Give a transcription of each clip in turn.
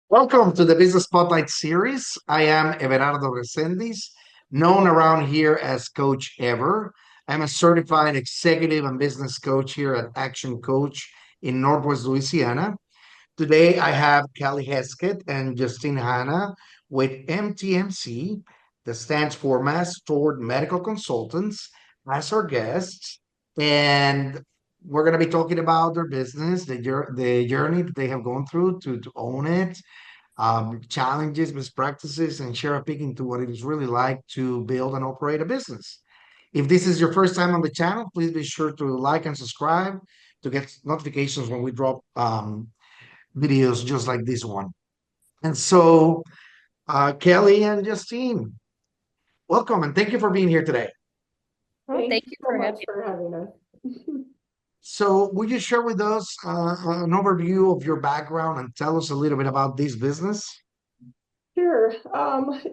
Welcome to the Business Spotlight series. I am Everardo Resendiz, known around here as Coach Ever. I'm a certified executive and business coach here at Action Coach in Northwest Louisiana. Today, I have Keli Heskett and Justine Hanna with MTMC, that stands for Mass Tort Medical Consultants, as our guests. And we're going to be talking about their business, the journey that they have gone through to own it, challenges, best practices, and share a peek into what it is really like to build and operate a business. If this is your first time on the channel, please be sure to like and subscribe to get notifications when we drop videos just like this one. And so, Keli and Justine, welcome and thank you for being here today. Well, Thank thank you you so for much having for having us. So, would you share with us an overview of your background and tell us a little bit about this business? Sure.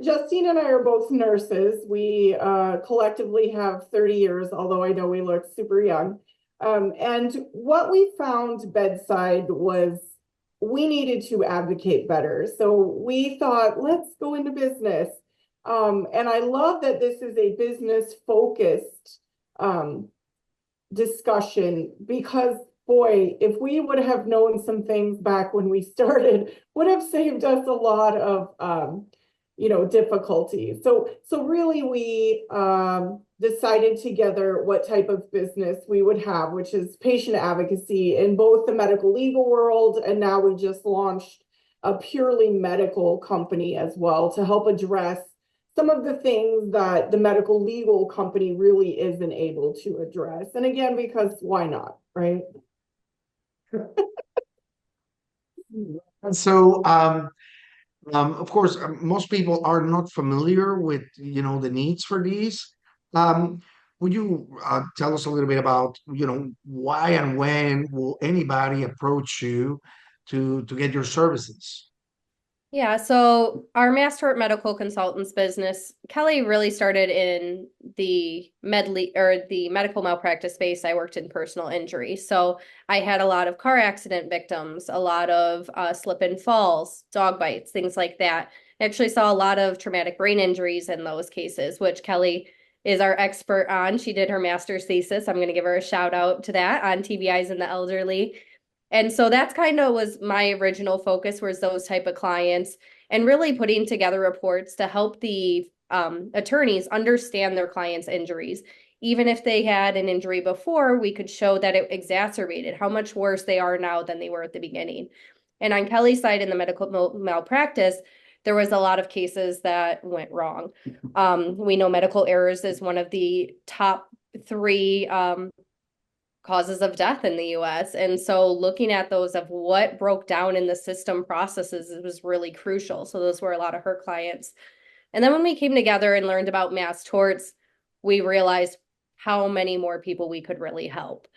Justine and I are both nurses. We collectively have 30 years, although I know we look super young. And what we found bedside was we needed to advocate better. So we thought, let's go into business. And I love that this is a business focused discussion because boy, if we would have known some things back when we started, would have saved us a lot of difficulty. So really we decided together what type of business we would have, which is patient advocacy in both the medical legal world, and now we just launched a purely medical company as well to help address some of the things that the medical legal company really isn't able to address. And again, because why not, right? And so, of course, most people are not familiar with, the needs for these. Um, would you tell us a little bit about, why and when will anybody approach you to get your services? Yeah, so our Mass Tort Medical Consultants business, Keli really started in the the medical malpractice space. I worked in personal injury. So I had a lot of car accident victims, a lot of slip and falls, dog bites, things like that. I actually saw a lot of traumatic brain injuries in those cases, which Keli is our expert on. She did her master's thesis. I'm going to give her a shout out to that on TBIs in the elderly. And so that's kind of was my original focus was those type of clients and really putting together reports to help the attorneys understand their clients' injuries. Even if they had an injury before, we could show that it exacerbated how much worse they are now than they were at the beginning. And on Keli's side in the medical malpractice, there was a lot of cases that went wrong. We know medical errors is one of the top three causes of death in the US. And so looking at those of what broke down in the system processes was really crucial. So those were a lot of her clients. And then when we came together and learned about mass torts, we realized how many more people we could really help.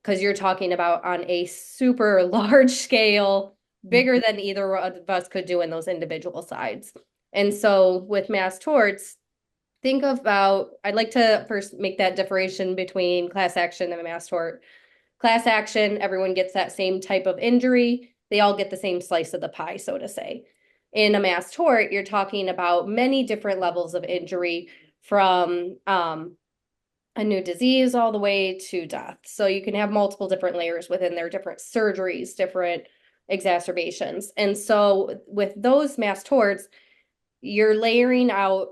Because you're talking about on a super large scale, bigger than either of us could do in those individual sides. And so with mass torts, think about, I'd like to first make that differentiation between class action and a mass tort. Class action, everyone gets that same type of injury. They all get the same slice of the pie, so to say. In a mass tort, you're talking about many different levels of injury from a new disease all the way to death. So you can have multiple different layers within their different surgeries, different exacerbations. And so with those mass torts, you're layering out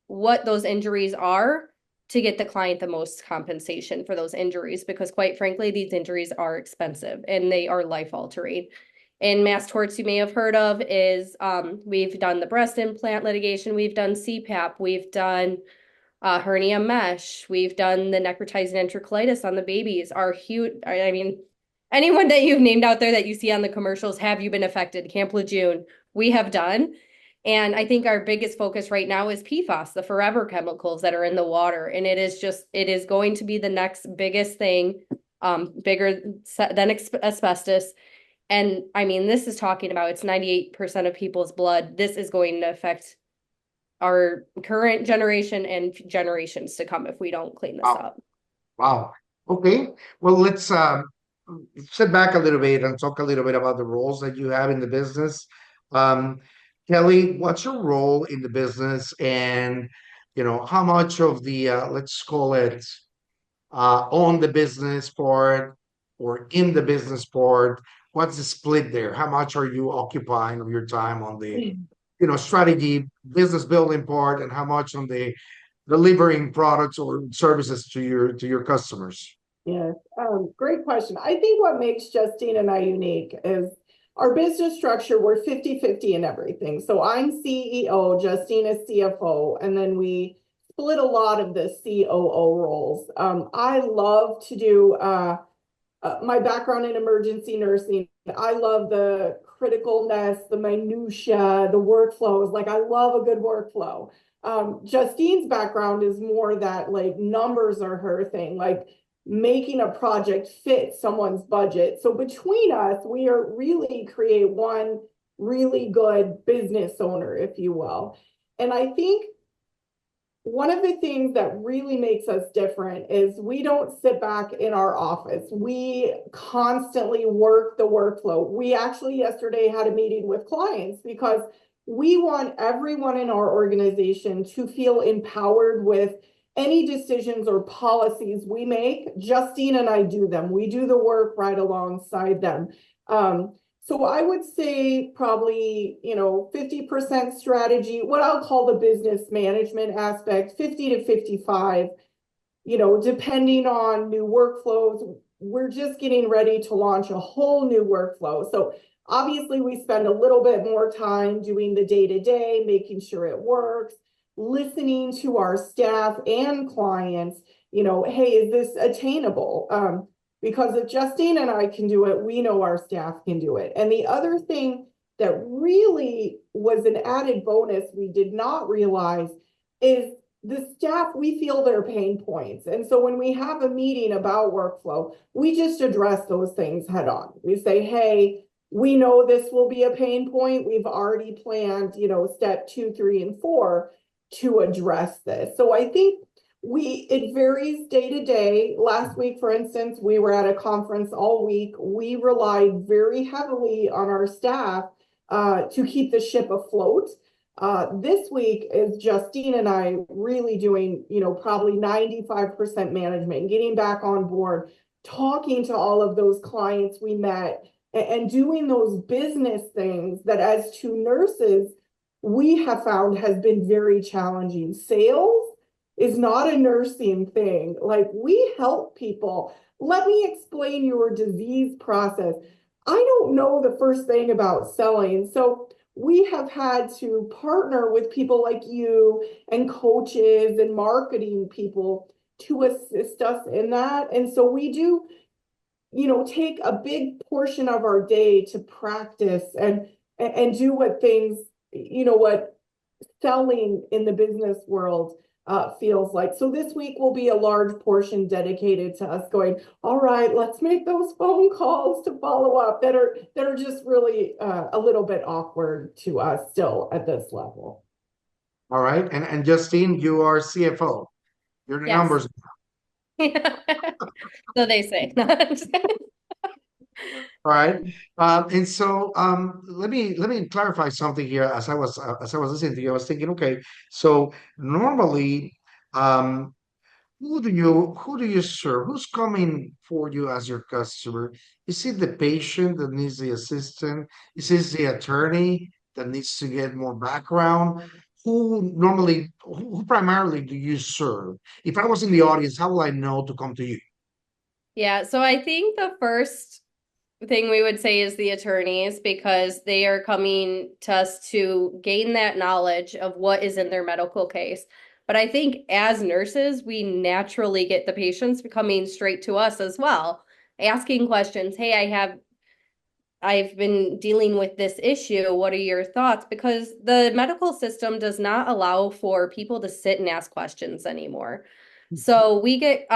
what those injuries are to get the client the most compensation for those injuries, because quite frankly, these injuries are expensive and they are life altering. And mass torts you may have heard of is we've done the breast implant litigation, we've done CPAP, we've done hernia mesh, we've done the necrotizing enterocolitis on the babies. Are huge. I mean, anyone that you've named out there that you see on the commercials, have you been affected? Camp Lejeune, we have done. And I think our biggest focus right now is PFAS, the forever chemicals that are in the water. And it is going to be the next biggest thing, bigger than asbestos. And I mean, this is talking about it's 98% of people's blood. This is going to affect our current generation and generations to come if we don't clean this Wow. up. Wow. Okay. Well, let's sit back a little bit and talk a little bit about the roles that you have in the business. Um, Keli, what's your role in the business, and how much of the let's call it on the business part or in the business part? What's the split there? How much are you occupying of your time on the strategy, business building part, and how much on the delivering products or services to your customers? Yes, great question. I think what makes Justine and I unique is our business structure. We're 50-50 in everything. So I'm CEO, Justine is CFO, and then we split a lot of the COO roles. I love to do my background in emergency nursing. I love the criticalness, the minutia, the workflows. Like I love a good workflow. Justine's background is more that like numbers are her thing, like making a project fit someone's budget. So between us, we are really create one really good business owner, if you will. And I think one of the things that really makes us different is we don't sit back in our office. We constantly work the workflow. We actually yesterday had a meeting with clients because we want everyone in our organization to feel empowered with any decisions or policies we make. Justine and I do them. We do the work right alongside them. So I would say probably, 50% strategy, what I'll call the business management aspect, 50 to 55, depending on new workflows. We're just getting ready to launch a whole new workflow. So obviously we spend a little bit more time doing the day-to-day, making sure it works, listening to our staff and clients, hey, is this attainable? Because if Justine and I can do it, we know our staff can do it. And the other thing that really was an added bonus we did not realize is the staff, we feel their pain points. And so when we have a meeting about workflow, we just address those things head on. We say, hey, we know this will be a pain point. We've already planned, step 2, 3, and 4 to address this. So I think it varies day to day. Last week, for instance, we were at a conference all week. We relied very heavily on our staff to keep the ship afloat. This week is Justine and I really doing, probably 95% management, getting back on board, talking to all of those clients we met, and doing those business things that as two nurses, we have found has been very challenging. Sales is not a nursing thing. Like we help people. Let me explain your disease process. I don't know the first thing about selling. So we have had to partner with people like you and coaches and marketing people to assist us in that. And so we do, take a big portion of our day to practice and do what things, what selling in the business world feels like. So this week will be a large portion dedicated to us going, all right, let's make those phone calls to follow up that are just really a little bit awkward to us still at this level. All right. And Justine, you are CFO. You're the Yes. numbers. So they say. All right. And so let me clarify something here as I was listening to you. I was thinking, okay, so normally, um, who do you serve? Who's coming for you as your customer? Is it the patient that needs the assistant? Is it the attorney that needs to get more background? Who primarily do you serve? If I was in the audience, how will I know to come to you? Yeah, so I think the first thing we would say is the attorneys because they are coming to us to gain that knowledge of what is in their medical case. But I think as nurses, we naturally get the patients coming straight to us as well, asking questions. Hey, I've been dealing with this issue. What are your thoughts? Because the medical system does not allow for people to sit and ask questions anymore. So we get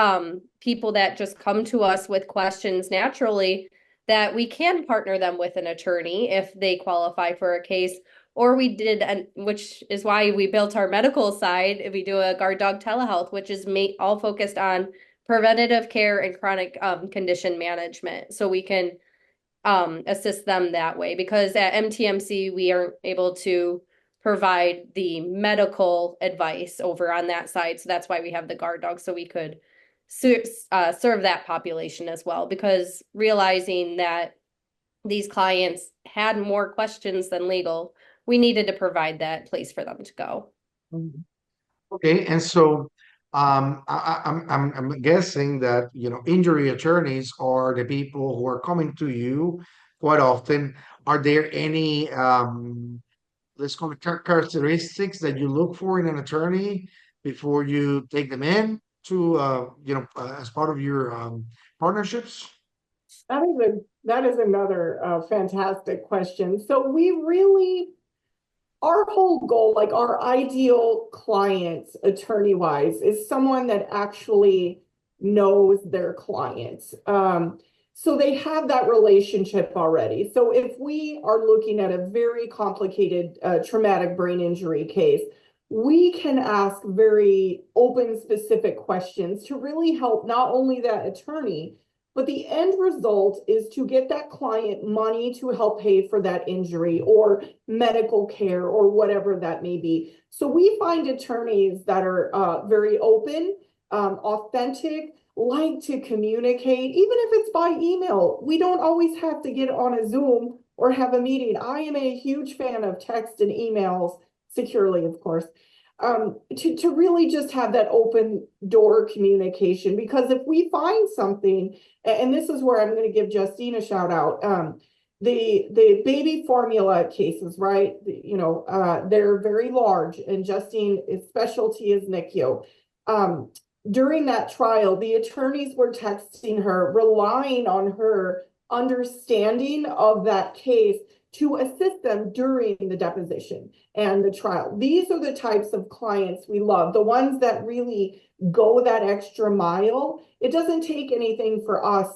people that just come to us with questions naturally that we can partner them with an attorney if they qualify for a case. Or we did, which is why we built our medical side. We do a guard dog telehealth, which is all focused on preventative care and chronic condition management. So we can assist them that way, because at MTMC we aren't able to provide the medical advice over on that side. So that's why we have the guard dog, so we could serve that population as well, because realizing that these clients had more questions than legal, we needed to provide that place for them to go. Okay, and so I'm guessing that injury attorneys are the people who are coming to you quite often. Are there any let's call it characteristics that you look for in an attorney before you take them in to as part of your partnerships? That is another fantastic question. So our whole goal, like our ideal client, attorney-wise, is someone that actually knows their clients. So they have that relationship already. So if we are looking at a very complicated traumatic brain injury case, we can ask very open, specific questions to really help not only that attorney, but the end result is to get that client money to help pay for that injury or medical care or whatever that may be. So we find attorneys that are very open, authentic, like to communicate, even if it's by email. We don't always have to get on a Zoom or have a meeting. I am a huge fan of text and emails, securely, of course, to really just have that open door communication. Because if we find something, and this is where I'm going to give Justine a shout out, the baby formula cases, right? They're very large, and Justine's specialty is NICU. During that trial, the attorneys were texting her, relying on her understanding of that case to assist them during the deposition and the trial. These are the types of clients we love, the ones that really go that extra mile. It doesn't take anything for us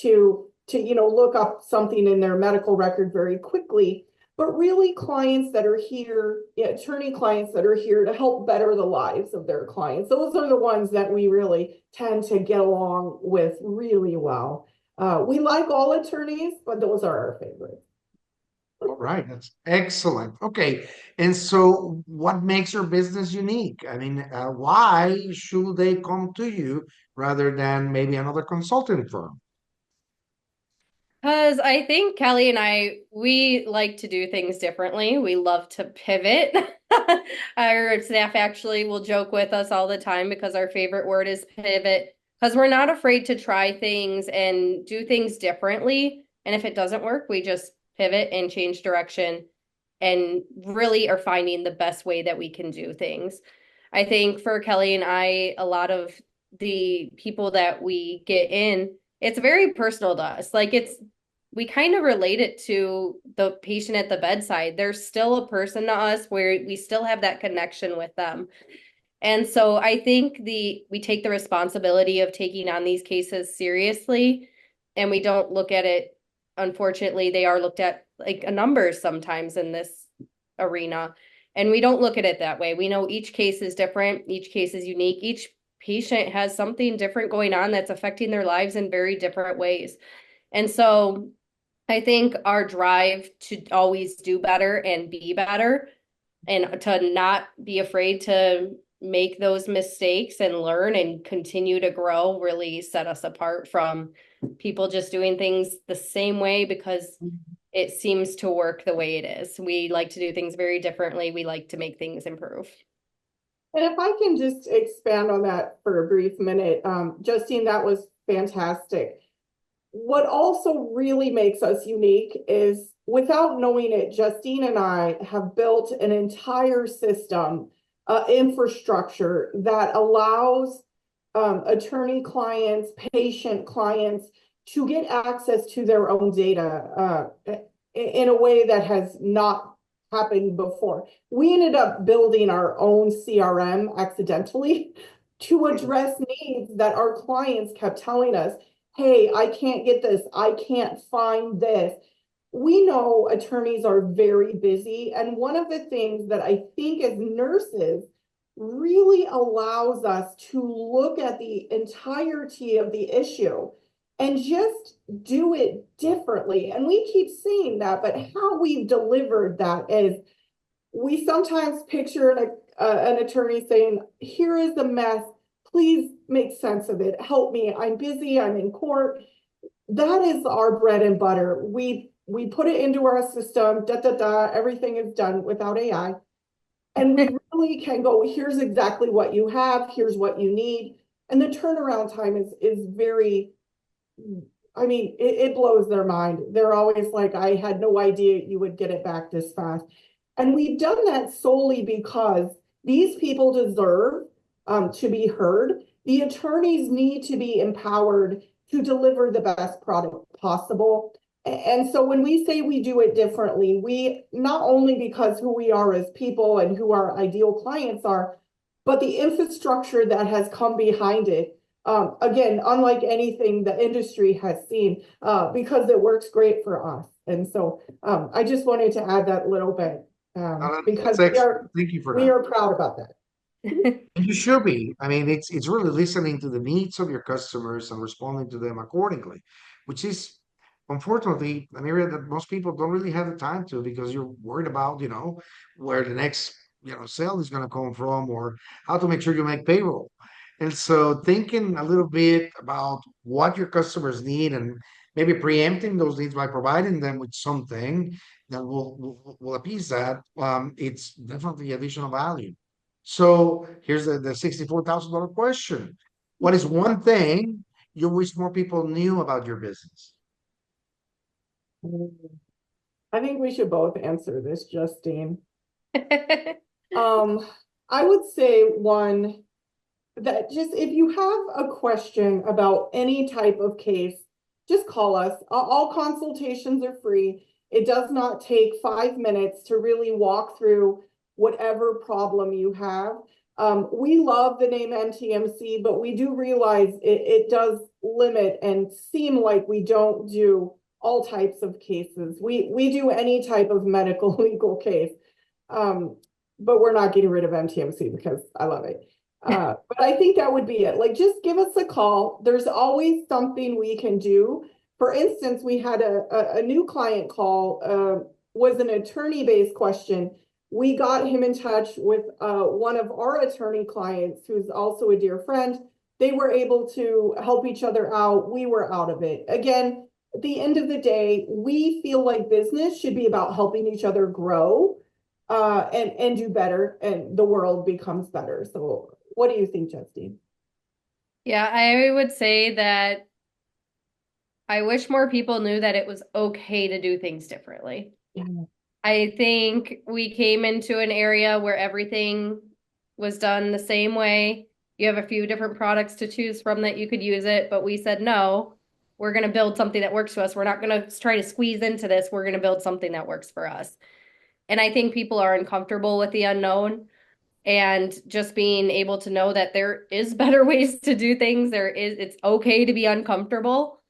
to look up something in their medical record very quickly, but really clients that are here, attorney clients that are here to help better the lives of their clients. Those are the ones that we really tend to get along with really well. We like all attorneys, but those are our favorites. All right, that's excellent. Okay, and so what makes your business unique? I mean, why should they come to you rather than maybe another consulting firm? Because I think Keli and we like to do things differently. We love to pivot. Our staff actually will joke with us all the time because our favorite word is pivot, because we're not afraid to try things and do things differently. And if it doesn't work, we just pivot and change direction and really are finding the best way that we can do things. I think for Keli and I, a lot of the people that we get in, it's very personal to us. We kind of relate it to the patient at the bedside. They're still a person to us, where we still have that connection with them. And so I think we take the responsibility of taking on these cases seriously, and we don't look at it, unfortunately, they are looked at like a numbers sometimes in this arena. And we don't look at it that way. We know each case is different, each case is unique, each patient has something different going on that's affecting their lives in very different ways. And so I think our drive to always do better and be better, and to not be afraid to make those mistakes and learn and continue to grow, really set us apart from people just doing things the same way because it seems to work the way it is. We like to do things very differently. We like to make things improve. And if I can just expand on that for a brief minute, Justine, that was fantastic. What also really makes us unique is, without knowing it, Justine and I have built an entire system, infrastructure that allows attorney clients, patient clients to get access to their own data in a way that has not happened before. We ended up building our own CRM accidentally to address needs that our clients kept telling us. Hey, I can't get this. I can't find this. We know attorneys are very busy. And one of the things that I think as nurses really allows us to look at the entirety of the issue and just do it differently. And we keep saying that, but how we've delivered that is we sometimes picture an attorney saying, here is the mess. Please make sense of it. Help me. I'm busy. I'm in court. That is our bread and butter. We put it into our system, everything is done without AI. And we really can go, here's exactly what you have, here's what you need. And the turnaround time is very, I mean, it blows their mind. They're always like, I had no idea you would get it back this fast. And we've done that solely because these people deserve to be heard. The attorneys need to be empowered to deliver the best product possible. And so when we say we do it differently, we not only because who we are as people and who our ideal clients are, but the infrastructure that has come behind it. Again, unlike anything the industry has seen, because it works great for us. And so I just wanted to add that little bit because Thank you for we that. are proud about that. And you should be. I mean, it's really listening to the needs of your customers and responding to them accordingly, which is unfortunately an area that most people don't really have the time to because you're worried about, where the next, sale is going to come from or how to make sure you make payroll. And so thinking a little bit about what your customers need and maybe preempting those needs by providing them with something that will appease that, it's definitely additional value. So here's the $64,000 question. What is one thing you wish more people knew about your business? I think we should both answer this, Justine. I would say one that just if you have a question about any type of case, just call us. All consultations are free. It does not take 5 minutes to really walk through whatever problem you have. We love the name MTMC, but we do realize it does limit and seem like we don't do all types of cases. We do any type of medical legal case, but we're not getting rid of MTMC because I love it. But I think that would be it. Like, just give us a call. There's always something we can do. For instance, we had a new client call, was an attorney-based question. We got him in touch with one of our attorney clients who's also a dear friend. They were able to help each other out. We were out of it. Again, at the end of the day, we feel like business should be about helping each other grow and do better, and the world becomes better. So what do you think, Justine? Yeah, I would say that I wish more people knew that it was okay to do things differently. Yeah. I think we came into an area where everything was done the same way. You have a few different products to choose from that you could use it, but we said, no, we're going to build something that works for us. We're not going to try to squeeze into this. We're going to build something that works for us. And I think people are uncomfortable with the unknown. And just being able to know that there is better ways to do things. It's okay to be uncomfortable,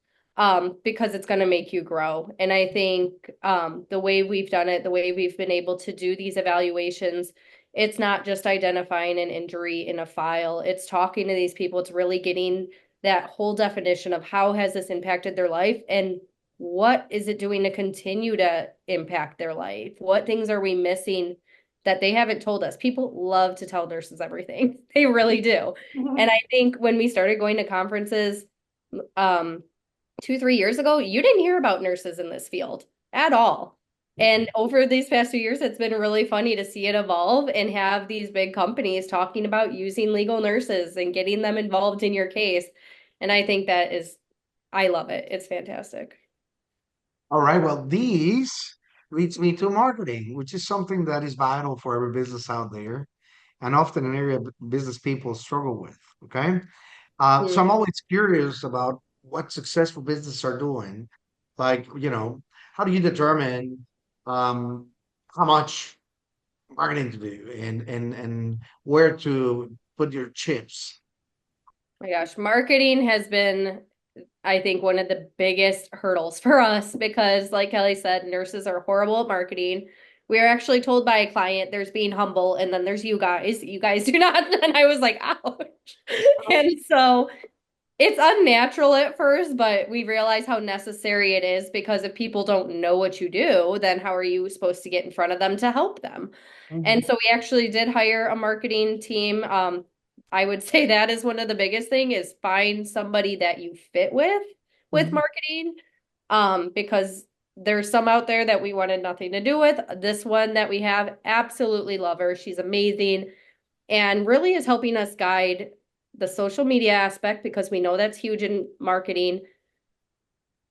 because it's going to make you grow. And I think the way we've done it, the way we've been able to do these evaluations, it's not just identifying an injury in a file. It's talking to these people. It's really getting that whole definition of how has this impacted their life and what is it doing to continue to impact their life? What things are we missing that they haven't told us? People love to tell nurses everything. They really do. Mhm. And I think when we started going to conferences 2-3 years ago, you didn't hear about nurses in this field at all. And over these past few years, it's been really funny to see it evolve and have these big companies talking about using legal nurses and getting them involved in your case. And I think I love it. It's fantastic. All right. Well, these leads me to marketing, which is something that is vital for every business out there and often an area business people struggle with. Okay. So I'm always curious about what successful businesses are doing. Like, how do you determine um, how much marketing to do and where to put your chips? My gosh, marketing has been, I think, one of the biggest hurdles for us because, like Keli said, nurses are horrible at marketing. We are actually told by a client there's being humble, and then there's you guys. You guys do not. And I was like, ouch. And so It's unnatural at first, but we realize how necessary it is because if people don't know what you do, then how are you supposed to get in front of them to help them? And Mhm. so we actually did hire a marketing team. I would say that is one of the biggest thing is find somebody that you fit with Mhm. marketing. Because there's some out there that we wanted nothing to do with. This one that we have, absolutely love her. She's amazing and really is helping us guide the social media aspect because we know that's huge in marketing.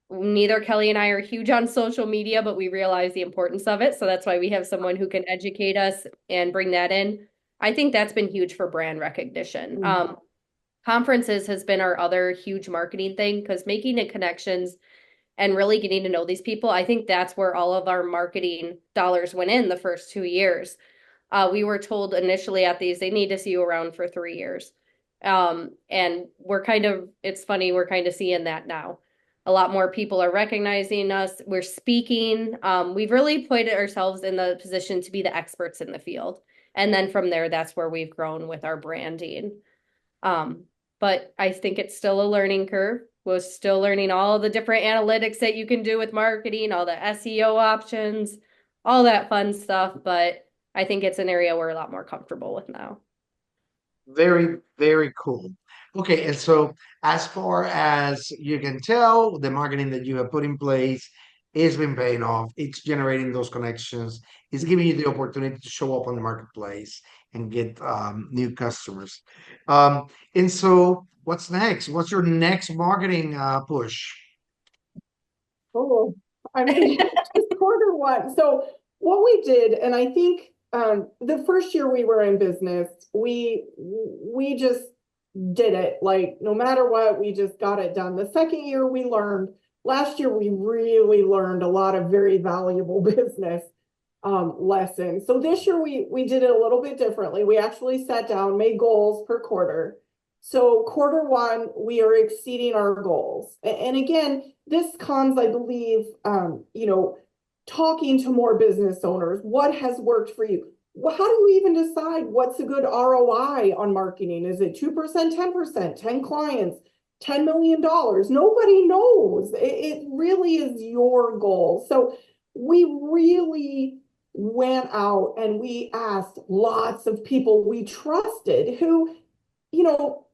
Neither Keli and I are huge on social media, but we realize the importance of it. So that's why we have someone who can educate us and bring that in. I think that's been huge for brand recognition. Mhm. Conferences has been our other huge marketing thing because making the connections and really getting to know these people, I think that's where all of our marketing dollars went in the first 2 years. We were told initially at these, they need to see you around for 3 years. And it's funny, we're kind of seeing that now. A lot more people are recognizing us. We're speaking. We've really put ourselves in the position to be the experts in the field. And then from there, that's where we've grown with our branding. Um, but I think it's still a learning curve. We're still learning all the different analytics that you can do with marketing, all the SEO options, all that fun stuff. But I think it's an area we're a lot more comfortable with now. Very, very cool. Okay, and so as far as you can tell, the marketing that you have put in place has been paying off. It's generating those connections. It's giving you the opportunity to show up on the marketplace and get new customers. And so, what's next? What's your next marketing push? Oh, I mean, just quarter one. So what we did, and I think the first year we were in business, we just did it. Like no matter what, we just got it done. The second year we learned. Last year we really learned a lot of very valuable business lessons. So this year we did it a little bit differently. We actually sat down, made goals per quarter. So quarter one, we are exceeding our goals. And again, this comes, I believe, talking to more business owners. What has worked for you? Well, how do you even decide what's a good ROI on marketing? Is it 2%, 10%, 10 clients, $10 million? Nobody knows. It really is your goal. So we really went out and we asked lots of people we trusted who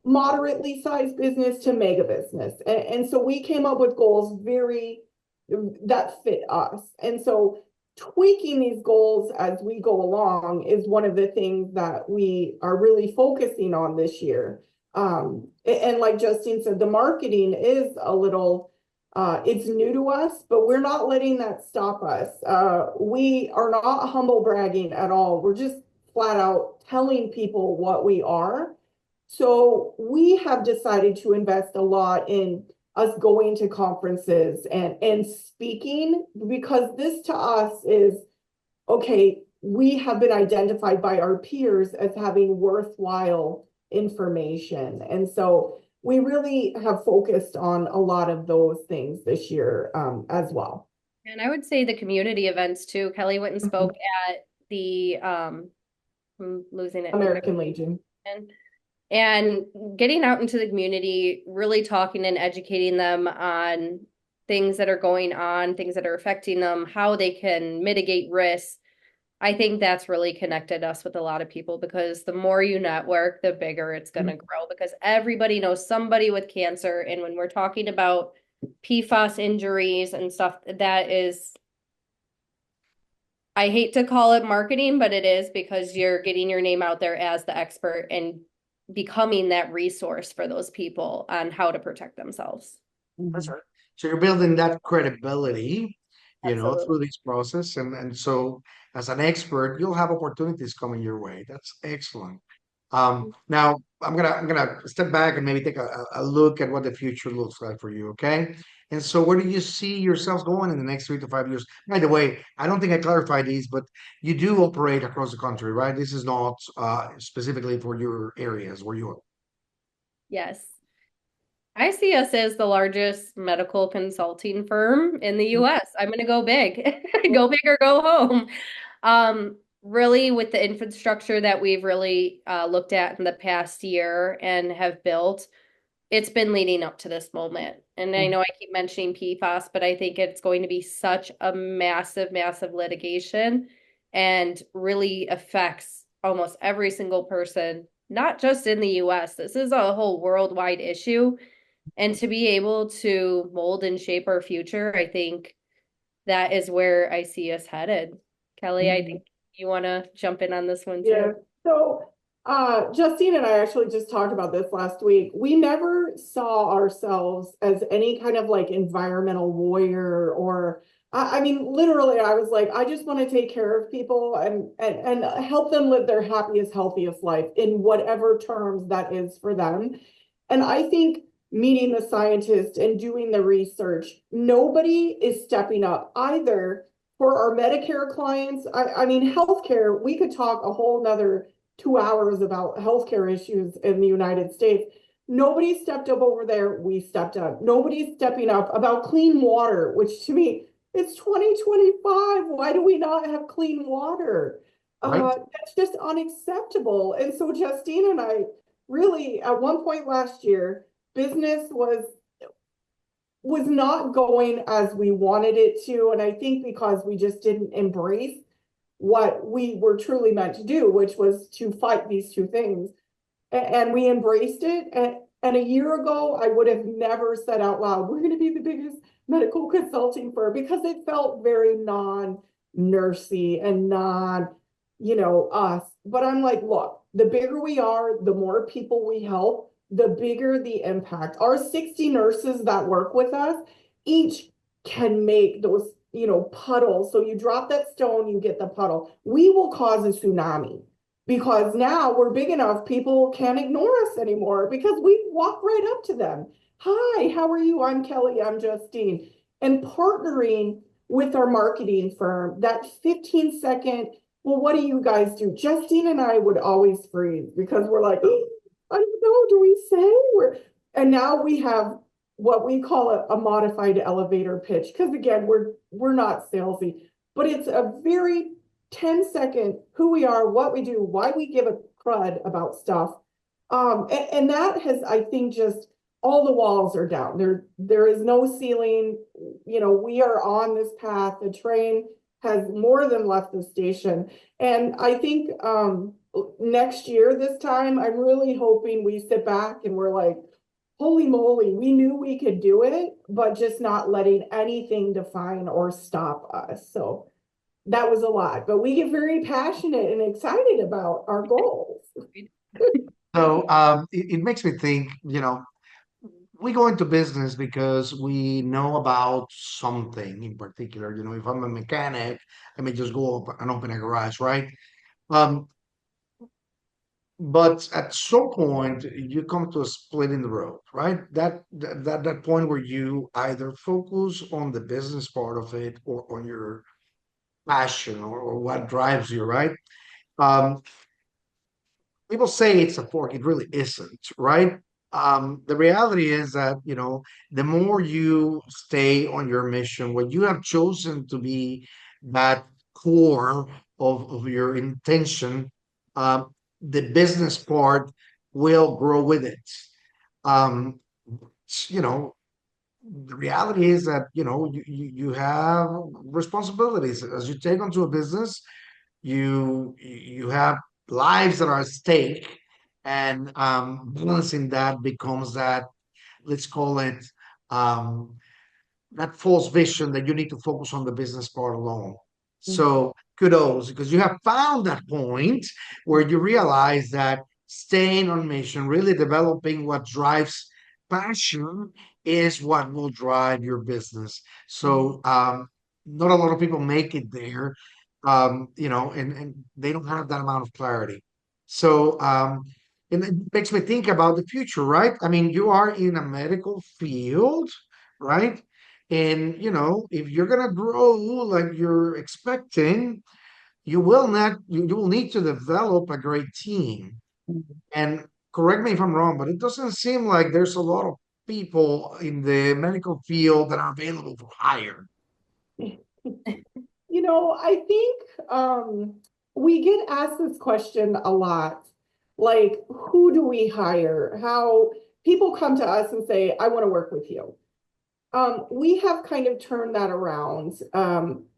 moderately sized business to mega business. And so we came up with goals that fit us. And so tweaking these goals as we go along is one of the things that we are really focusing on this year. And like Justine said, the marketing is a little, it's new to us, but we're not letting that stop us. We are not humble bragging at all. We're just flat out telling people what we are. So we have decided to invest a lot in us going to conferences and speaking because this to us is okay, we have been identified by our peers as having worthwhile information. And so we really have focused on a lot of those things this year as well. And I would say the community events too. Keli went and spoke at the I'm losing it. American Legion. And getting out into the community, really talking and educating them on things that are going on, things that are affecting them, how they can mitigate risks. I think that's really connected us with a lot of people because the more you network, the bigger it's going to grow because everybody knows somebody with cancer. And when we're talking about PFAS injuries and stuff, that is, I hate to call it marketing, but it is because you're getting your name out there as the expert and becoming that resource for those people on how to protect themselves. That's right. So you're building that credibility, Absolutely. through this process, and so as an expert, you'll have opportunities coming your way. That's excellent. Now I'm gonna step back and maybe take a look at what the future looks like for you. Okay, and so where do you see yourself going in the next 3 to 5 years? By the way, I don't think I clarified these, but you do operate across the country, right? This is not specifically for your areas where you are. Yes. I see us as the largest medical consulting firm in the US. I'm going to go big. Go big or go home. Really with the infrastructure that we've really looked at in the past year and have built, it's been leading up to this moment. And I know I keep mentioning PFAS, but I think it's going to be such a massive, massive litigation and really affects almost every single person, not just in the US. This is a whole worldwide issue. And to be able to mold and shape our future, I think that is where I see us headed. Keli, I think you want to jump in on this one too. Yeah. So, Justine and I actually just talked about this last week. We never saw ourselves as any kind of like environmental warrior or, I mean, literally, I was like, I just want to take care of people and help them live their happiest, healthiest life in whatever terms that is for them. And I think meeting the scientists and doing the research, nobody is stepping up either for our Medicare clients. I mean, healthcare, we could talk a whole nother 2 hours about healthcare issues in the United States. Nobody stepped up over there. We stepped up. Nobody's stepping up about clean water, which to me, it's 2025. Why do we not have clean water? Right. That's just unacceptable. And so Justine and I really, at one point last year, business was not going as we wanted it to. And I think because we just didn't embrace what we were truly meant to do, which was to fight these two things. And we embraced it. And a year ago, I would have never said out loud, we're going to be the biggest medical consulting firm, because it felt very non-nursey and us. But I'm like, look, the bigger we are, the more people we help, the bigger the impact. Our 60 nurses that work with us, each can make those, puddles. So you drop that stone, you get the puddle. We will cause a tsunami because now we're big enough, people can't ignore us anymore because we walk right up to them. Hi, how are you? I'm Keli, I'm Justine. And partnering with our marketing firm, that 15-second, well, what do you guys do? Justine and I would always freeze because we're like, oh, I don't know, do we say? And now we have what we call a modified elevator pitch, because again, we're not salesy, but it's a very 10-second who we are, what we do, why we give a crud about stuff. And that has, I think, just all the walls are down. There is no ceiling. We are on this path. The train has more than left the station. And I think next year, this time, I'm really hoping we sit back and we're like, holy moly, we knew we could do it, but just not letting anything define or stop us. So that was a lot, but we get very passionate and excited about our goals. So it makes me think, we go into business because we know about something in particular. If I'm a mechanic, I may just go up and open a garage, right? Um, but at some point, you come to a split in the road, right? That point where you either focus on the business part of it or on your passion or what drives you, right? Um, People say it's a fork, it really isn't, right? The reality is that, the more you stay on your mission, what you have chosen to be that core of your intention, the business part will grow with it. Um, you know, the reality is that, you have responsibilities as you take onto a business. You have lives that are at stake, and balancing that becomes that, let's call it, um, that false vision that you need to focus on the business part alone. So kudos, because you have found that point where you realize that staying on mission, really developing what drives passion, is what will drive your business. So not a lot of people make it there, and they don't have that amount of clarity. So and it makes me think about the future, right? I mean, you are in a medical field, right? And if you're gonna grow like you're expecting, you will need to develop a great team. And correct me if I'm wrong, but it doesn't seem like there's a lot of people in the medical field that are available for hire. I think we get asked this question a lot. Like, who do we hire? How, people come to us and say, I want to work with you. We have kind of turned that around.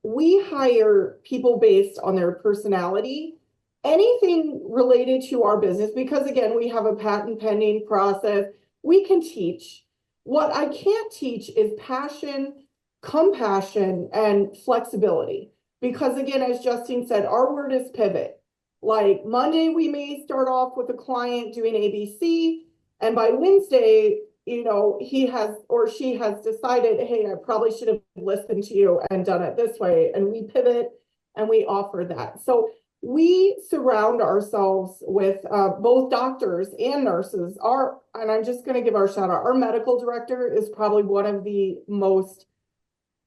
We hire people based on their personality. Anything related to our business, because again, we have a patent pending process, we can teach. What I can't teach is passion, compassion, and flexibility. Because again, as Justine said, our word is pivot. Like Monday, we may start off with a client doing ABC, and by Wednesday, he has or she has decided, hey, I probably should have listened to you and done it this way. And we pivot and we offer that. So we surround ourselves with both doctors and nurses. And I'm just going to give our shout out. Our medical director is probably one of the most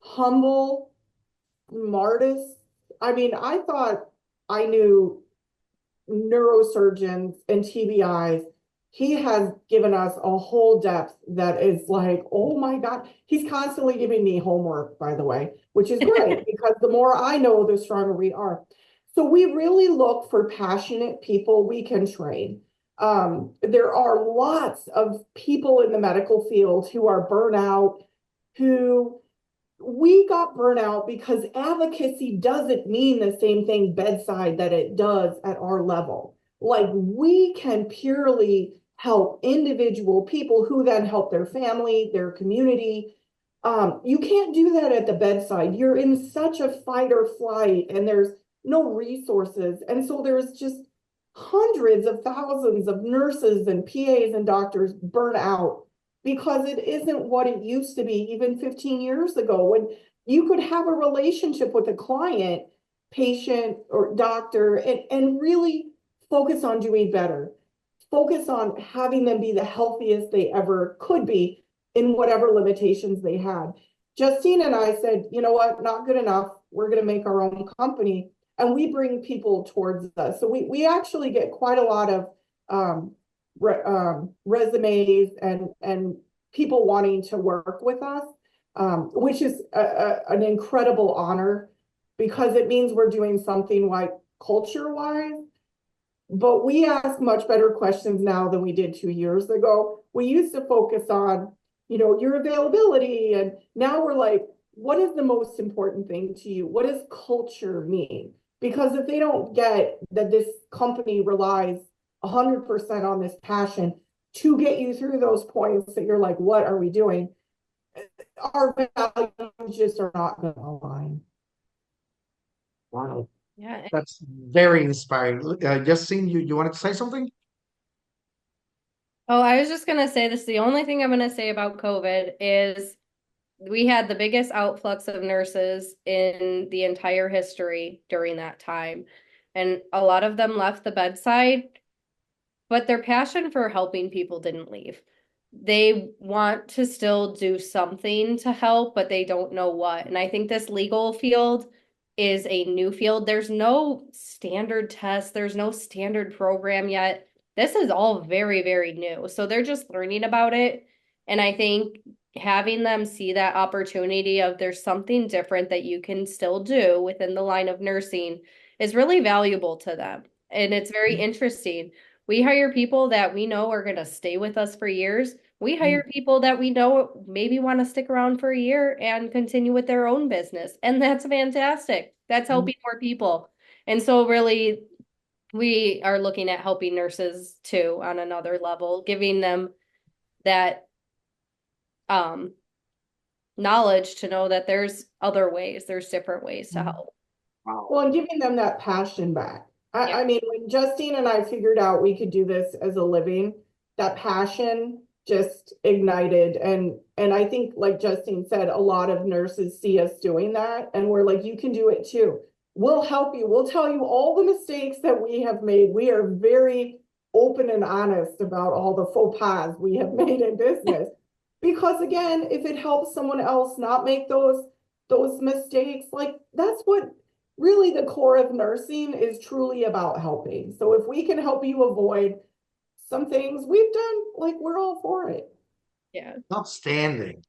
humble, smartest. I mean, I thought I knew neurosurgeons and TBIs. He has given us a whole depth that is like, oh my God. He's constantly giving me homework, by the way, which is great because the more I know, the stronger we are. So we really look for passionate people we can train. There are lots of people in the medical field who are burnout, who we got burnout because advocacy doesn't mean the same thing bedside that it does at our level. Like we can purely help individual people who then help their family, their community. You can't do that at the bedside. You're in such a fight or flight and there's no resources. And so there's just hundreds of thousands of nurses and PAs and doctors burn out because it isn't what it used to be even 15 years ago when you could have a relationship with a client, patient, or doctor and really focus on doing better. Focus on having them be the healthiest they ever could be in whatever limitations they had. Justine and I said, you know what, not good enough. We're going to make our own company. And we bring people towards us. So we actually get quite a lot of resumes and people wanting to work with us, which is an incredible honor because it means we're doing something like culture-wise. But we ask much better questions now than we did 2 years ago. We used to focus on, your availability. And now we're like, what is the most important thing to you? What does culture mean? Because if they don't get that this company relies 100% on this passion to get you through those points that you're like, what are we doing? Our values just are not going to align. Wow. Yeah. That's very inspiring. Justine, you wanted to say something? Oh, I was just going to say this. The only thing I'm going to say about COVID is we had the biggest outflux of nurses in the entire history during that time. And a lot of them left the bedside, but their passion for helping people didn't leave. They want to still do something to help, but they don't know what. And I think this legal field is a new field. There's no standard test, there's no standard program yet. This is all very, very new. So they're just learning about it. And I think having them see that opportunity of there's something different that you can still do within the line of nursing is really valuable to them. And it's very interesting. We hire people that we know are going to stay with us for years. We hire people that we know maybe want to stick around for a year and continue with their own business. And that's fantastic. That's helping more people. And so really, we are looking at helping nurses too on another level, giving them that knowledge to know that there's other ways, there's different ways to help. Wow. Well, and giving them that passion back. Yeah. I mean, when Justine and I figured out we could do this as a living, that passion just ignited. And I think, like Justine said, a lot of nurses see us doing that. And we're like, you can do it too. We'll help you. We'll tell you all the mistakes that we have made. We are very open and honest about all the faux pas we have made in business. Because again, if it helps someone else not make those mistakes, like that's what really the core of nursing is truly about helping. So if we can help you avoid some things we've done, like we're all for it. Yeah. Outstanding.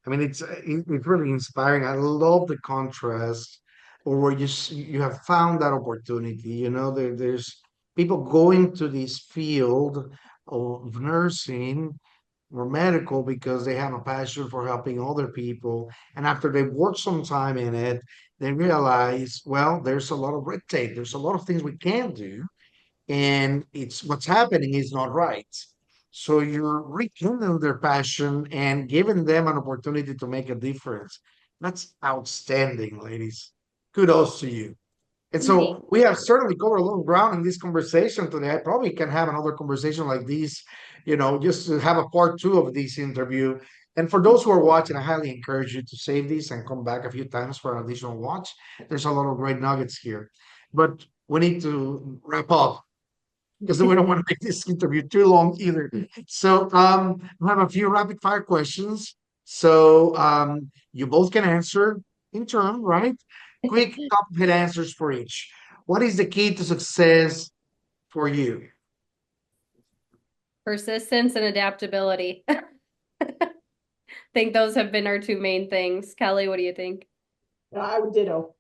I mean, it's really inspiring. I love the contrast, or where you have found that opportunity. There's people going to this field of nursing or medical because they have a passion for helping other people. And after they work some time in it, they realize, well, there's a lot of red tape. There's a lot of things we can do. And it's what's happening is not right. So you're rekindling their passion and giving them an opportunity to make a difference. That's outstanding, ladies. Kudos to you. And Thank so we have certainly covered a lot of ground in this conversation today. I probably can have another conversation like this, just to have a part two of this interview. And for those who are watching, I highly encourage you to save this and come back a few times for an additional watch. There's a lot of great nuggets here. But we need to wrap up because we don't want to make this interview too long either. So I have a few rapid fire questions. So you both can answer in turn, right? Quick top of head answers for each. What is the key to success for you? persistence and adaptability. Think those have been our two main things. Kelly, what do you think? I would ditto.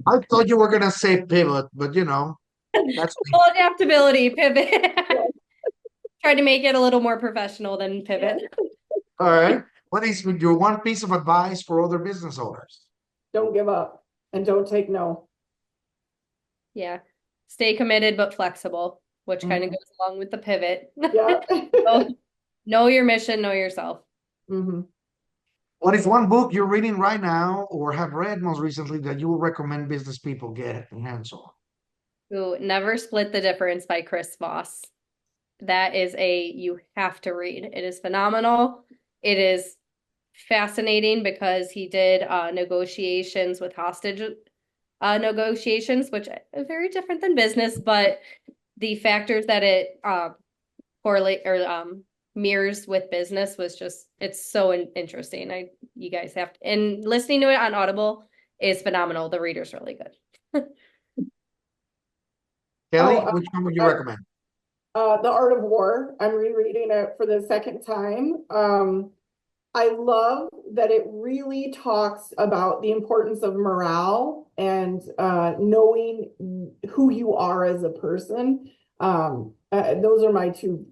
I thought you were gonna say pivot, but that's Well, adaptability, pivot. Try to make it a little more professional than pivot. all right. What is your one piece of advice for other business owners? Don't give up and don't take no. Yeah. Stay committed but flexible, which kind of Mhm. goes along with the pivot. Yeah. Know your mission, know yourself. Mhm. What is one book you're reading right now or have read most recently that you would recommend business people get hands on? Ooh, Never Split the Difference by Chris Voss. That is you have to read. It is phenomenal. It is fascinating because he did negotiations with hostage negotiations, which are very different than business, but the factors that it correlate or mirrors with business was just it's so interesting. You guys have to, and listening to it on Audible is phenomenal. The reader's really good. Kelly, Oh, which one would you I, recommend? The Art of War. I'm rereading it for the second time. I love that it really talks about the importance of morale and knowing who you are as a person. Those are my two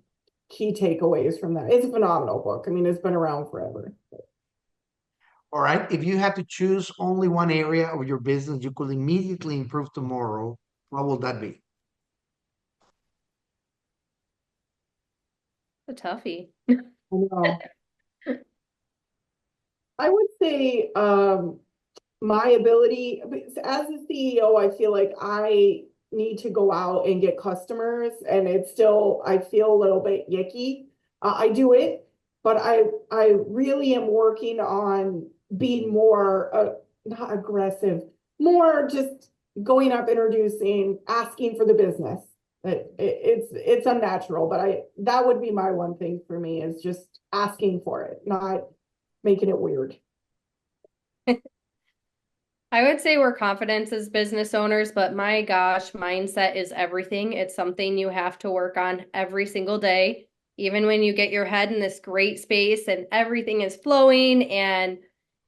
key takeaways from that. It's a phenomenal book. I mean, it's been around forever. All right. If you had to choose only one area of your business you could immediately improve tomorrow, what would that be? A toughie. I know. I would say my ability as a CEO, I feel like I need to go out and get customers, and it's still I feel a little bit yicky. I do it, but I really am working on being more not aggressive, more just going up, introducing, asking for the business. It's unnatural, but that would be my one thing for me is just asking for it, not making it weird. I would say we're confident as business owners, but my gosh, mindset is everything. It's something you have to work on every single day. Even when you get your head in this great space and everything is flowing and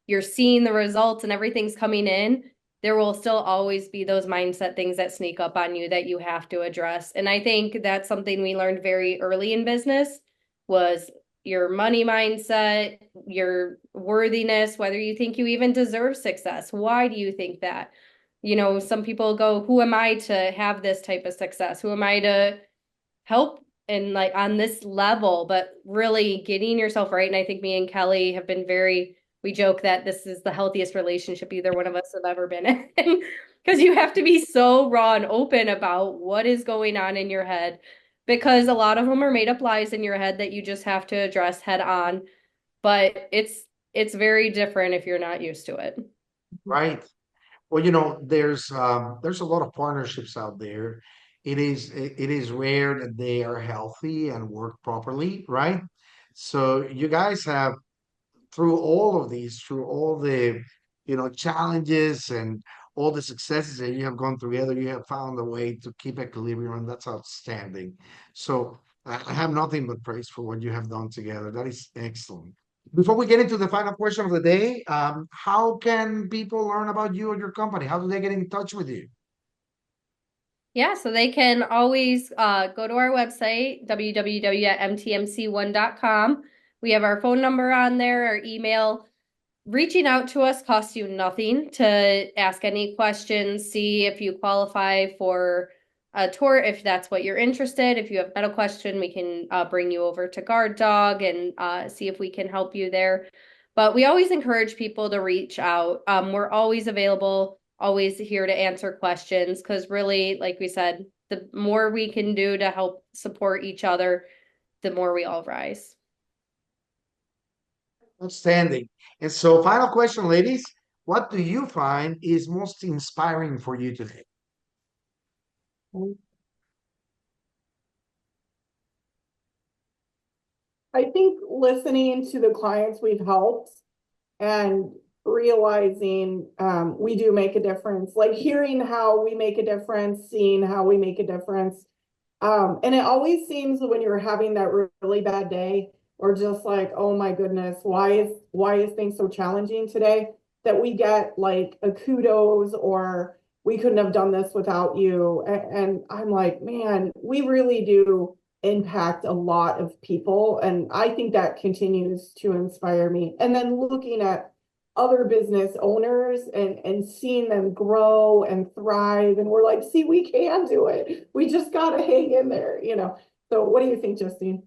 you're seeing the results and everything's coming in, there will still always be those mindset things that sneak up on you that you have to address. And I think that's something we learned very early in business was your money mindset, your worthiness, whether you think you even deserve success. Why do you think that? Some people go, who am I to have this type of success? Who am I to help and like on this level? But really getting yourself right. And I think me and Kelly have been we joke that this is the healthiest relationship either one of us have ever been in. Because you have to be so raw and open about what is going on in your head because a lot of them are made up lies in your head that you just have to address head on. But it's very different if you're not used to it. Right. Well, there's a lot of partnerships out there. It is rare that they are healthy and work properly, right? So you guys have through all of these, through all the challenges and all the successes that you have gone together, you have found a way to keep equilibrium, and that's outstanding. So I have nothing but praise for what you have done together. That is excellent. Before we get into the final question of the day, how can people learn about you and your company? How do they get in touch with you? Yeah, so they can always go to our website, www.mtmc1.com. We have our phone number on there, our email. Reaching out to us costs you nothing to ask any questions, see if you qualify for a tort, if that's what you're interested. If you have a medical question, we can bring you over to Guard Dog and see if we can help you there. But we always encourage people to reach out. We're always available, always here to answer questions, because really, like we said, the more we can do to help support each other, the more we all rise. Outstanding. And so, final question, ladies. What do you find is most inspiring for you today? I think listening to the clients we've helped and realizing we do make a difference, like hearing how we make a difference, seeing how we make a difference. And it always seems when you're having that really bad day, or just like, oh my goodness, why is things so challenging today, that we get like a kudos, or we couldn't have done this without you. And I'm like, man, we really do impact a lot of people. And I think that continues to inspire me. And then looking at other business owners and seeing them grow and thrive. And we're like, see, we can do it. We just got to hang in there, you know? So what do you think, Justine?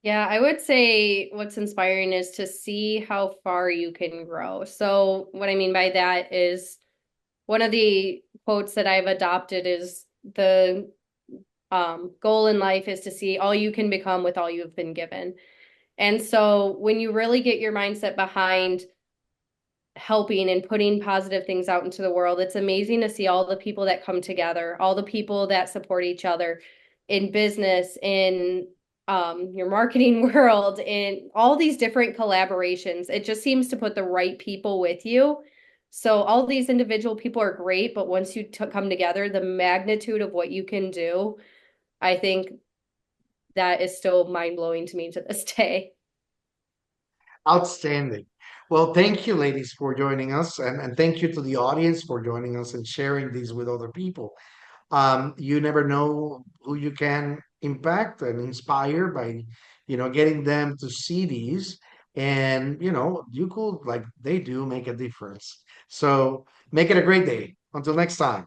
Yeah, I would say what's inspiring is to see how far you can grow. So, what I mean by that is one of the quotes that I've adopted is the goal in life is to see all you can become with all you've been given. And so, when you really get your mindset behind helping and putting positive things out into the world, it's amazing to see all the people that come together, all the people that support each other in business, in your marketing world, in all these different collaborations. It just seems to put the right people with you. So all these individual people are great, but once you come together, the magnitude of what you can do, I think that is still mind blowing to me to this day. Outstanding. Well, thank you, ladies, for joining us. And thank you to the audience for joining us and sharing these with other people. You never know who you can impact and inspire by, getting them to see these. And, you could, like they do, make a difference. So make it a great day. Until next time.